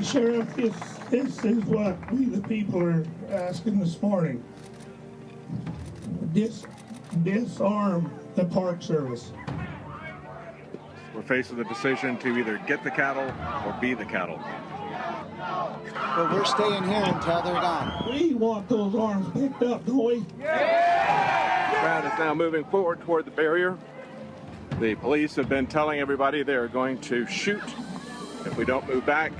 Sheriff, this is what we the people are asking this morning. Disarm the Park Service. We're faced with a decision to either get the cattle or be the cattle. But we're staying here until they're gone. We want those arms picked up, don't we? Yeah! The crowd is now moving forward toward the barrier. The police have been telling everybody they're going to shoot if we don't move back.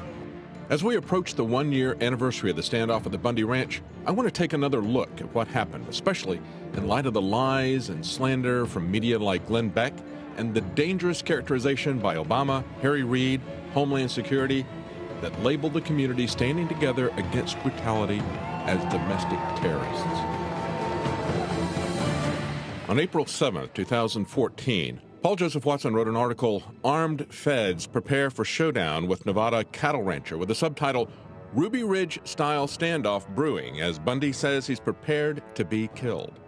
As we approach the one-year anniversary of the standoff at the Bundy Ranch, I want to take another look at what happened, especially in light of the lies and slander from media like Glenn Beck and the dangerous characterization by Obama, Harry Reid, Homeland Security, that labeled the community standing together against brutality as domestic terrorists. On April 7, 2014, Paul Joseph Watson wrote an article, Armed Feds Prepare for Showdown with Nevada Cattle Rancher, with the subtitle, Ruby Ridge-Style Standoff Brewing, as Bundy says he's prepared to be killed.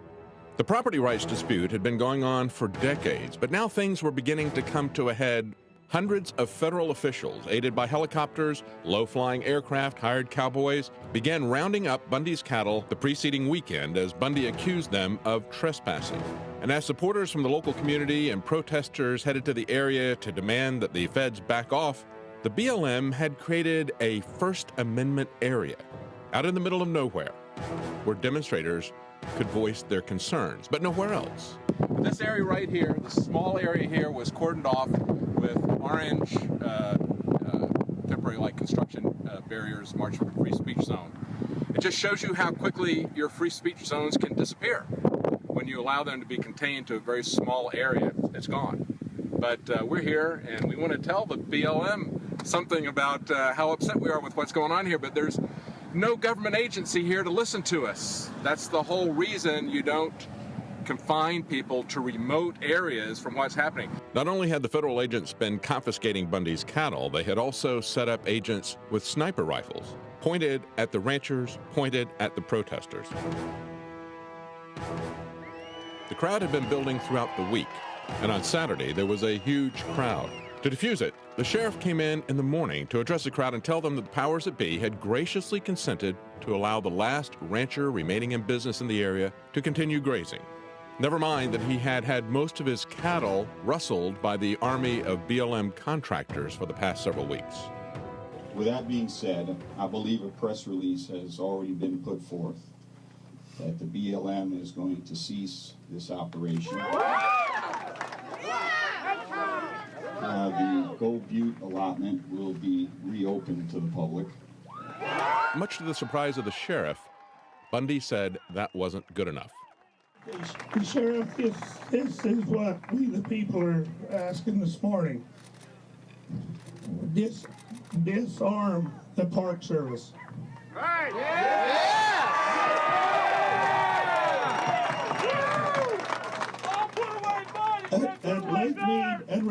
The property rights dispute had been going on for decades, but now things were beginning to come to a head. Hundreds of federal officials, aided by helicopters, low-flying aircraft, hired cowboys, began rounding up Bundy's cattle the preceding weekend as Bundy accused them of trespassing. And as supporters from the local community and protesters headed to the area to demand that the feds back off, the BLM had created a First Amendment area out in the middle of nowhere where demonstrators could voice their concerns, but nowhere else. This area right here, this small area here, was cordoned off with orange temporary light construction barriers marked for free speech zone. It just shows you how quickly your free speech zones can disappear. When you allow them to be contained to a very small area, it's gone. But we're here, and we want to tell the BLM something about how upset we are with what's going on here, but there's no government agency here to listen to us. That's the whole reason you don't confine people to remote areas from what's happening. Not only had the federal agents been confiscating Bundy's cattle, they had also set up agents with sniper rifles, pointed at the ranchers, pointed at the protesters. The crowd had been building throughout the week, and on Saturday there was a huge crowd. To defuse it, the sheriff came in the morning to address the crowd and tell them that the powers that be had graciously consented to allow the last rancher remaining in business in the area to continue grazing. Never mind that he had had most of his cattle rustled by the army of BLM contractors for the past several weeks. With that being said, I believe a press release has already been put forth that the BLM is going to cease this operation. The Gold Butte allotment will be reopened to the public. Much to the surprise of the sheriff, Bundy said that wasn't good enough. Sheriff, this is what we the people are asking this morning. Disarm the Park Service. Right. Yeah! At Lakemead and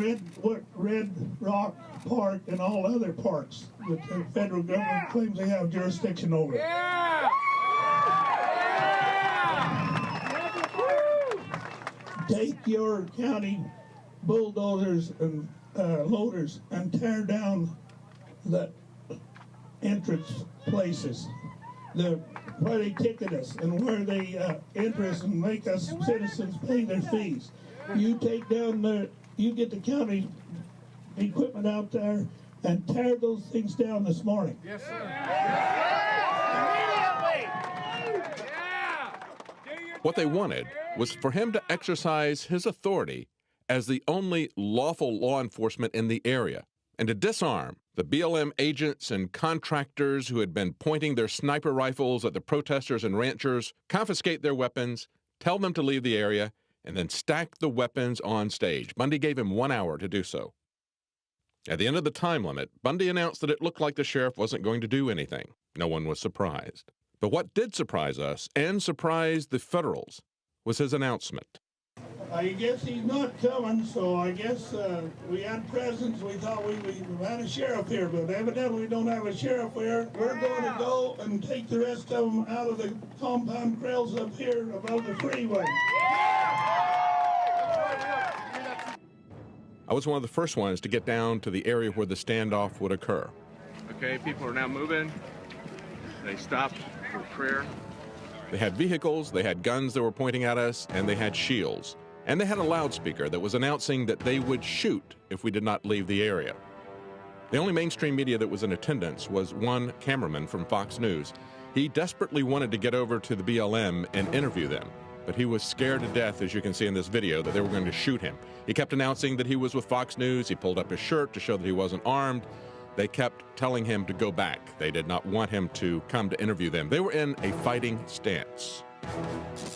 Red Rock Park and all other parks that the federal government claims they have jurisdiction over. Yeah! Take your county bulldozers and loaders and tear down the entrance places, where they ticket us and where they enter us and make us citizens pay their fees. You take down you get the county equipment out there and tear those things down this morning. Yes, sir. Immediately. Yeah. What they wanted was for him to exercise his authority as the only lawful law enforcement in the area and to disarm the BLM agents and contractors who had been pointing their sniper rifles at the protesters and ranchers, confiscate their weapons, tell them to leave the area, and then stack the weapons on stage. Bundy gave him 1 hour to do so. At the end of the time limit, Bundy announced that it looked like the sheriff wasn't going to do anything. No one was surprised. But what did surprise us, and surprised the federals, was his announcement. I guess he's not coming, so I guess we had presents. We thought we had a sheriff here, but evidently we don't have a sheriff here. We're going to go and take the rest of them out of the compound trails up here above the freeway. I was one of the first ones to get down to the area where the standoff would occur. The Okay, people are now moving. They stopped for prayer. They had vehicles, they had guns that were pointing at us, and they had shields. And they had a loudspeaker that was announcing that they would shoot if we did not leave the area. The only mainstream media that was in attendance was one cameraman from Fox News. He desperately wanted to get over to the BLM and interview them, but he was scared to death, as you can see in this video, that they were going to shoot him. He kept announcing that he was with Fox News. He pulled up his shirt to show that he wasn't armed. They kept telling him to go back. They did not want him to come to interview them. They were in a fighting stance.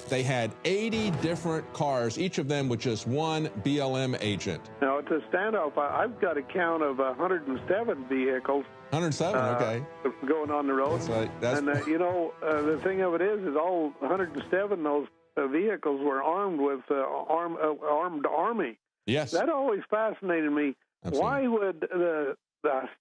They had 80 different cars, each of them with just one BLM agent. Now, it's a standoff. I've got a count of 107 vehicles. 107, okay. Going on the road. That's you know, the thing of it is all 107 of those vehicles were armed with armed army. Yes. That always fascinated me. Absolutely. Why would the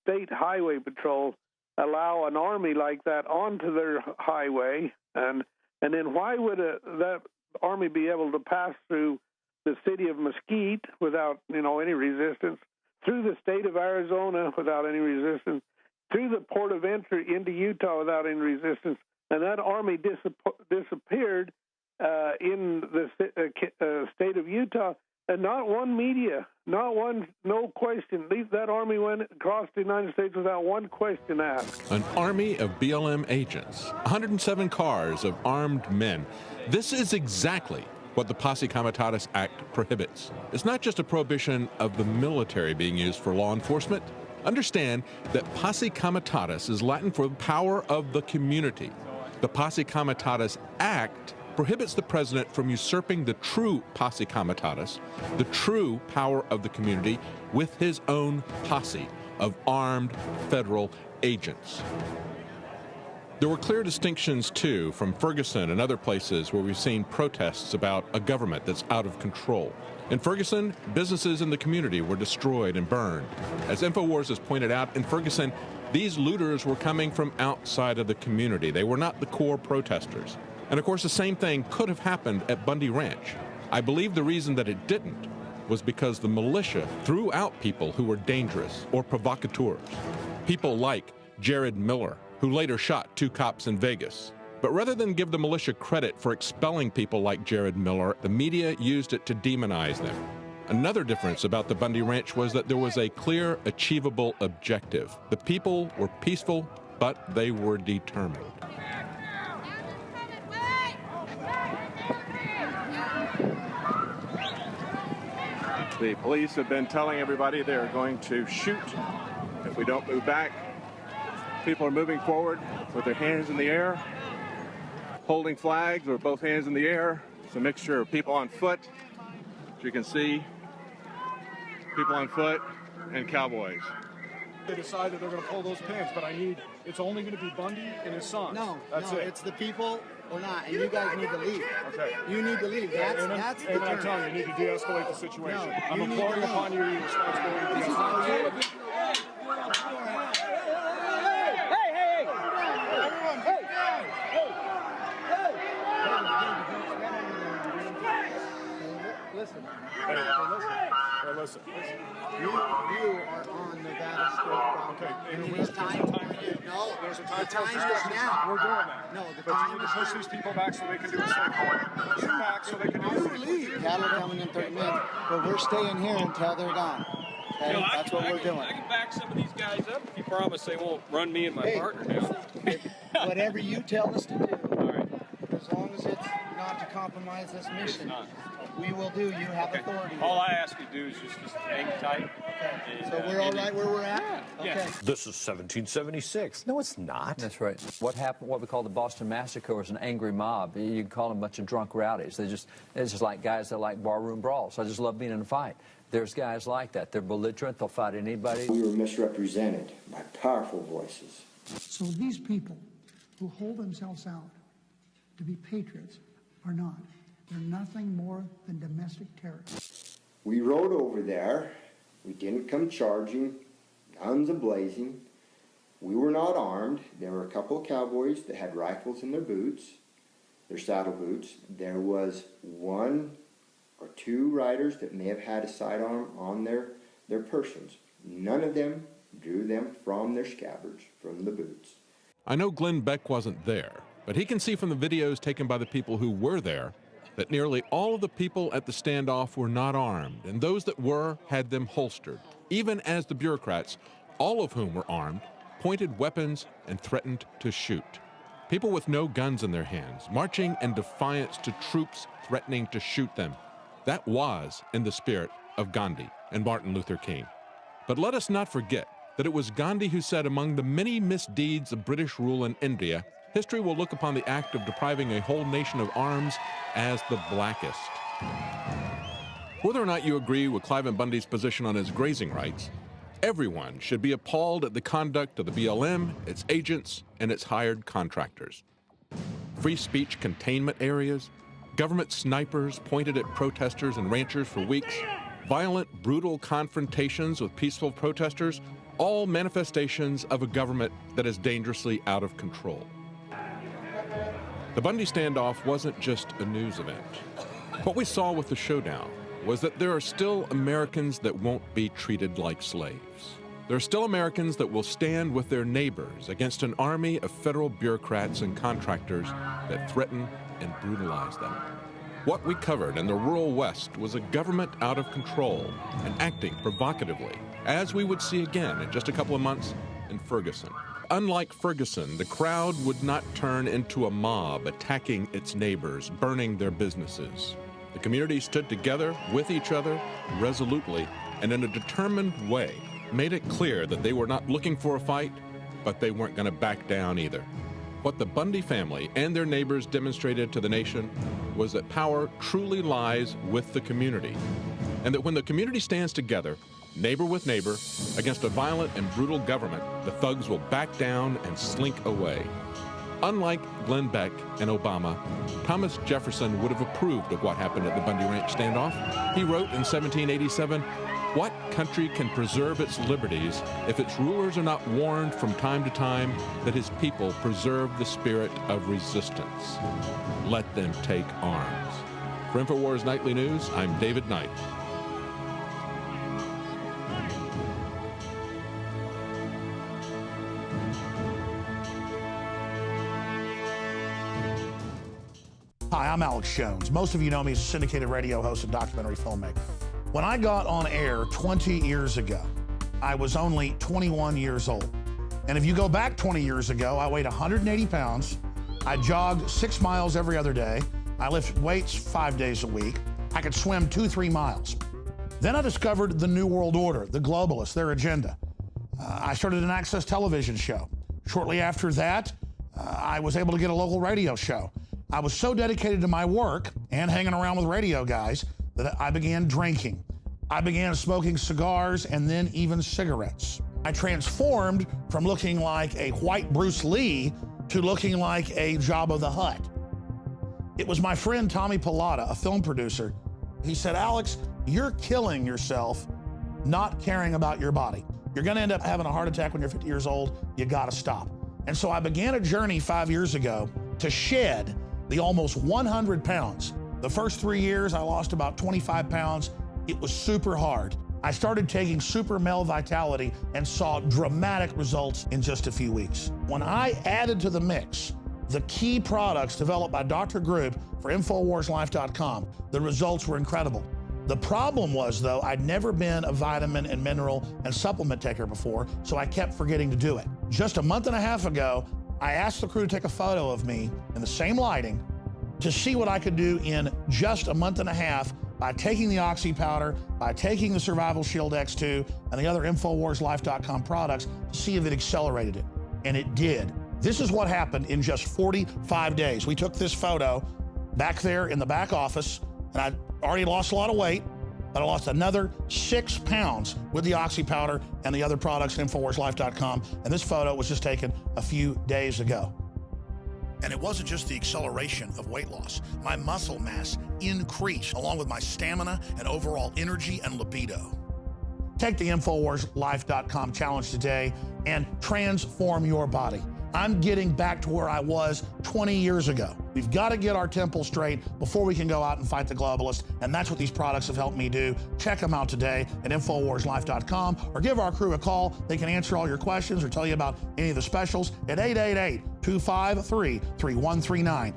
state highway patrol allow an army like that onto their highway, and then why would that army be able to pass through the city of Mesquite without, any resistance, through the state of Arizona without any resistance, through the port of entry into Utah without any resistance, and that army disappeared in the state of Utah, and not one media, no question. That army went across the United States without one question asked. An army of BLM agents, 107 cars of armed men. This is exactly what the Posse Comitatus Act prohibits. It's not just a prohibition of the military being used for law enforcement. Understand that Posse Comitatus is Latin for power of the community. The Posse Comitatus Act prohibits the president from usurping the true Posse Comitatus, the true power of the community, with his own posse of armed federal agents. There were clear distinctions, too, from Ferguson and other places where we've seen protests about a government that's out of control. In Ferguson, businesses in the community were destroyed and burned. As InfoWars has pointed out, in Ferguson, these looters were coming from outside of the community. They were not the core protesters. And of course, the same thing could have happened at Bundy Ranch. I believe the reason that it didn't was because the militia threw out people who were dangerous or provocateurs. People like Jared Miller, who later shot 2 cops in Vegas. But rather than give the militia credit for expelling people like Jared Miller, the media used it to demonize them. Another difference about the Bundy Ranch was that there was a clear, achievable objective. The people were peaceful, but they were determined. The police have been telling everybody they're going to shoot if we don't move back. People are moving forward with their hands in the air, holding flags with both hands in the air. It's a mixture of people on foot, as you can see, people on foot and cowboys. They decided they're going to pull those pins, but it's only going to be Bundy and his son. That's it. It's the people or not, and you guys need to leave. Okay. You need to leave. That's the and I'm term. telling you, you need to de-escalate the situation. No, I'm you need imparting to upon you your responsibility to This is de-escalate. how you Listen. You are on Nevada state property. Okay, And and it is time for you. No, there's a the time time for is now. We're doing that. No, the But you time need to is push now. these people back so they can do it safely. Push them back so they can do it You safely. leave. Cattle are coming in 30 minutes, but we're staying here until they're gone. Okay? That's what we're doing. I can back some of these guys up if you promise they won't run me and my partner down. Whatever you tell us to do, All right. as long as it's not to compromise this mission, not. we will do. You have authority. All I ask you to do is just hang tight. Okay. So we're all right where we're at? Yeah. Okay. This is 1776. No, it's not. That's right. What happened, what we call the Boston Massacre, was an angry mob. You can call them a bunch of drunk rowdies. It's just like guys that like barroom brawls. I just love being in a fight. There's guys like that. They're belligerent. They'll fight anybody. We were misrepresented by powerful voices. So these people who hold themselves out to be patriots are not. They're nothing more than domestic terrorists. We rode over there. We didn't come charging, guns a-blazing. We were not armed. There were a couple of cowboys that had rifles in their boots, their saddle boots. There was 1 or 2 riders that may have had a sidearm on their persons. None of them drew them from their scabbards, from the boots. I know Glenn Beck wasn't there, but he can see from the videos taken by the people who were there that nearly all of the people at the standoff were not armed, and those that were had them holstered, even as the bureaucrats, all of whom were armed, pointed weapons and threatened to shoot. People with no guns in their hands, marching in defiance to troops threatening to shoot them. That was in the spirit of Gandhi and Martin Luther King. But let us not forget that it was Gandhi who said, among the many misdeeds of British rule in India, history will look upon the act of depriving a whole nation of arms as the blackest. Whether or not you agree with Cliven Bundy's position on his grazing rights, everyone should be appalled at the conduct of the BLM, its agents, and its hired contractors. Free speech containment areas, government snipers pointed at protesters and ranchers for weeks, violent, brutal confrontations with peaceful protesters, all manifestations of a government that is dangerously out of control. The Bundy standoff wasn't just a news event. What we saw with the showdown was that there are still Americans that won't be treated like slaves. There are still Americans that will stand with their neighbors against an army of federal bureaucrats and contractors that threaten and brutalize them. What we covered in the rural West was a government out of control and acting provocatively, as we would see again in just a couple of months in Ferguson. Unlike Ferguson, the crowd would not turn into a mob attacking its neighbors, burning their businesses. The community stood together with each other resolutely and in a determined way made it clear that they were not looking for a fight, but they weren't going to back down either. What the Bundy family and their neighbors demonstrated to the nation was that power truly lies with the community, and that when the community stands together, neighbor with neighbor, against a violent and brutal government, the thugs will back down and slink away. Unlike Glenn Beck and Obama, Thomas Jefferson would have approved of what happened at the Bundy Ranch standoff. He wrote in 1787, "What country can preserve its liberties if its rulers are not warned from time to time that his people preserve the spirit of resistance? Let them take arms." For InfoWars Nightly News, I'm David Knight. Hi, I'm Alex Jones. Most of you know me as a syndicated radio host and documentary filmmaker. When I got on air 20 years ago, I was only 21 years old. And if you go back 20 years ago, I weighed 180 pounds. I jogged 6 miles every other day. I lifted weights 5 days a week. I could swim 2-3 miles. Then I discovered the New World Order, the globalists, their agenda. I started an access television show. Shortly after that, I was able to get a local radio show. I was so dedicated to my work and hanging around with radio guys that I began drinking. I began smoking cigars and then even cigarettes. I transformed from looking like a white Bruce Lee to looking like a Jabba the Hutt. It was my friend Tommy Pilata, a film producer. He said, "Alex, you're killing yourself not caring about your body. You're gonna end up having a heart attack when you're 50 years old. You gotta stop." And so I began a journey 5 years ago to shed the almost 100 pounds. The first 3 years, I lost about 25 pounds. It was super hard. I started taking Super Male Vitality and saw dramatic results in just a few weeks. When I added to the mix the key products developed by Dr. Group for InfoWarsLife.com, the results were incredible. The problem was, though, I'd never been a vitamin and mineral and supplement taker before, so I kept forgetting to do it. Just a month and a half ago, I asked the crew to take a photo of me in the same lighting to see what I could do in just a month and a half by taking the Oxy powder, by taking the Survival Shield X2 and the other InfoWarsLife.com products to see if it accelerated it. And it did. This is what happened in just 45 days. We took this photo back there in the back office, and I already lost a lot of weight, but I lost another 6 pounds with the Oxy powder and the other products at InfoWarsLife.com. And this photo was just taken a few days ago. And it wasn't just the acceleration of weight loss. My muscle mass increased, along with my stamina and overall energy and libido. Take the InfoWarsLife.com challenge today and transform your body. I'm getting back to where I was 20 years ago. We've got to get our temple straight before we can go out and fight the globalists, and that's what these products have helped me do. Check them out today at InfoWarsLife.com or give our crew a call. They can answer all your questions or tell you about any of the specials at 888-253-3139.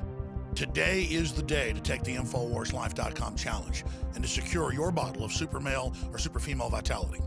Today is the day to take the InfoWarsLife.com challenge and to secure your bottle of Super Male or Super Female Vitality.